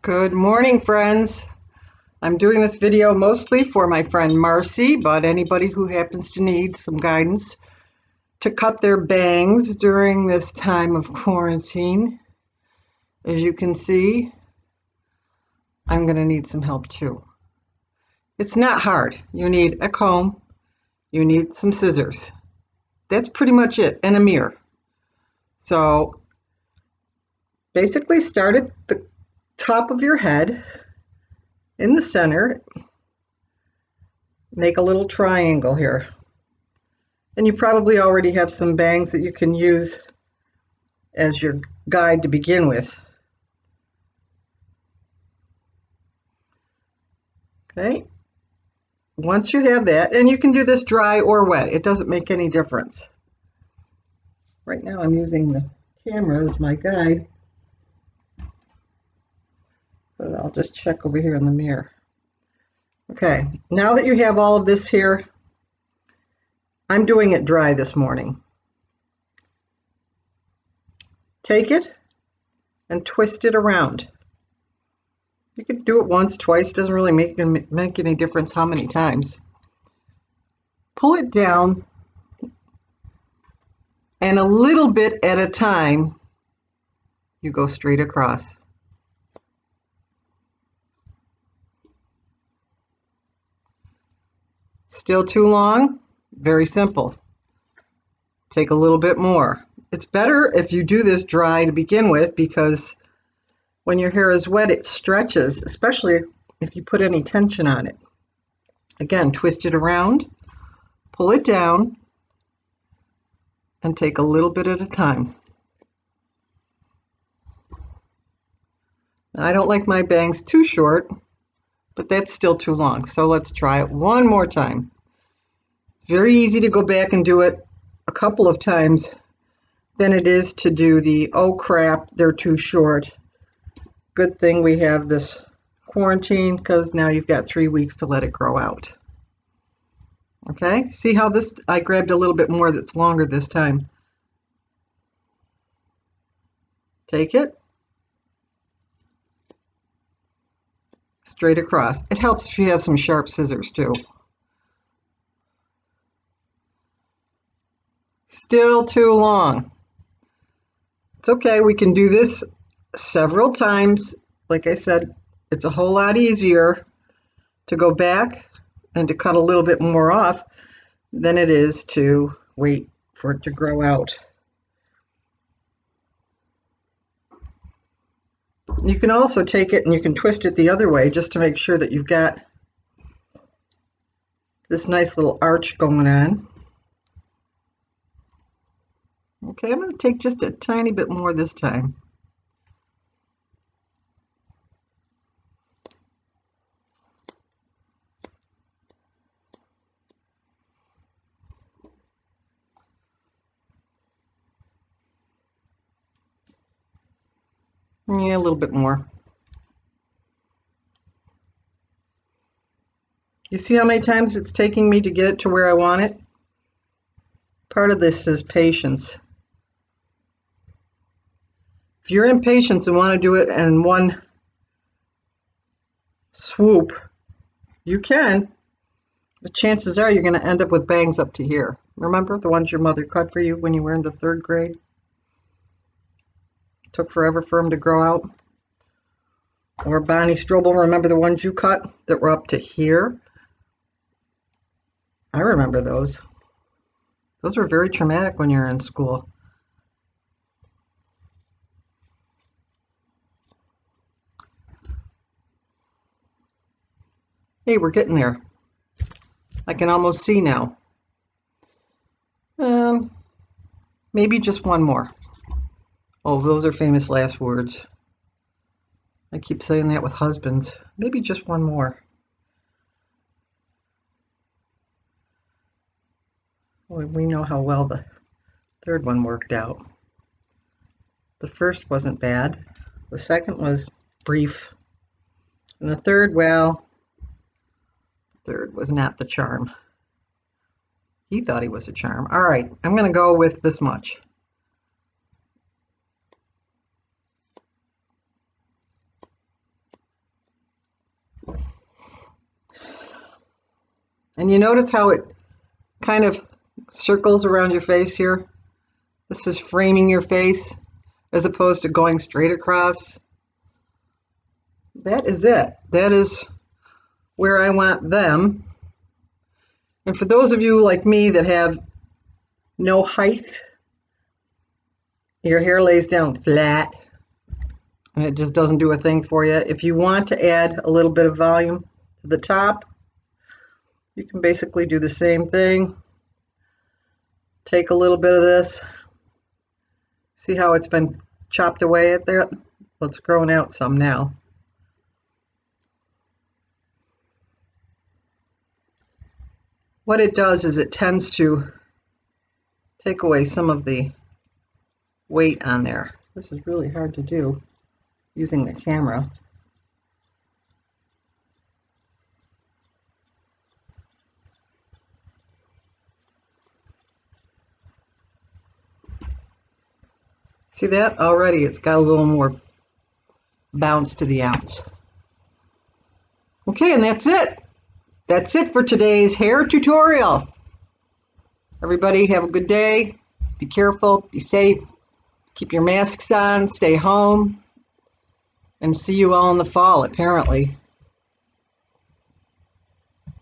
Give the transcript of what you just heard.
Good morning, friends. I'm doing this video mostly for my friend Marcy, but anybody who happens to need some guidance to cut their bangs during this time of quarantine. As you can see, I'm going to need some help too. It's not hard. You need a comb, you need some scissors. That's pretty much it, and a mirror. So basically start at the top of your head in the center. Make a little triangle here. And you probably already have some bangs that you can use as your guide to begin with. Okay, once you have that, and you can do this dry or wet, it doesn't make any difference. Right now I'm using the camera as my guide, but I'll just check over here in the mirror. Okay, now that you have all of this here, I'm doing it dry this morning. Take it and twist it around. You could do it once, twice, doesn't really make any difference how many times. Pull it down, and a little bit at a time, you go straight across. Still too long? Very simple. Take a little bit more. It's better if you do this dry to begin with, because when your hair is wet, it stretches, especially if you put any tension on it. Again, twist it around, pull it down, and take a little bit at a time. Now, I don't like my bangs too short, but that's still too long. So let's try it one more time. It's very easy to go back and do it a couple of times than it is to do the, oh crap, they're too short. Good thing we have this quarantine, because now you've got 3 weeks to let it grow out. Okay, see how this, I grabbed a little bit more that's longer this time. Take it straight across. It helps if you have some sharp scissors too. Still too long. It's okay, we can do this several times. Like I said, it's a whole lot easier to go back and to cut a little bit more off than it is to wait for it to grow out. You can also take it and you can twist it the other way just to make sure that you've got this nice little arch going on. Okay, I'm going to take just a tiny bit more this time. Yeah, a little bit more. You see how many times it's taking me to get it to where I want it? Part of this is patience. If you're impatient and want to do it in one swoop, you can, but chances are you're going to end up with bangs up to here. Remember the ones your mother cut for you when you were in the 3rd grade? Took forever for them to grow out. Or Bonnie Strobel, remember the ones you cut that were up to here? I remember those. Those were very traumatic when you were in school. Hey, we're getting there. I can almost see now. Maybe just one more. Oh, those are famous last words. I keep saying that with husbands. Maybe just one more. We know how well the 3rd one worked out. The first wasn't bad. The second was brief. And the third, well, the 3rd was not the charm. He thought he was a charm. All right, I'm going to go with this much. And you notice how it kind of circles around your face here? This is framing your face as opposed to going straight across. That is it. That is where I want them. And for those of you like me that have no height, your hair lays down flat and it just doesn't do a thing for you. If you want to add a little bit of volume to the top, you can basically do the same thing. Take a little bit of this. See how it's been chopped away at there? Well, it's growing out some now. What it does is it tends to take away some of the weight on there. This is really hard to do using the camera. See that? Already it's got a little more bounce to the ounce. Okay, and that's it. That's it for today's hair tutorial. Everybody have a good day. Be careful, be safe, keep your masks on, stay home, and see you all in the fall, apparently.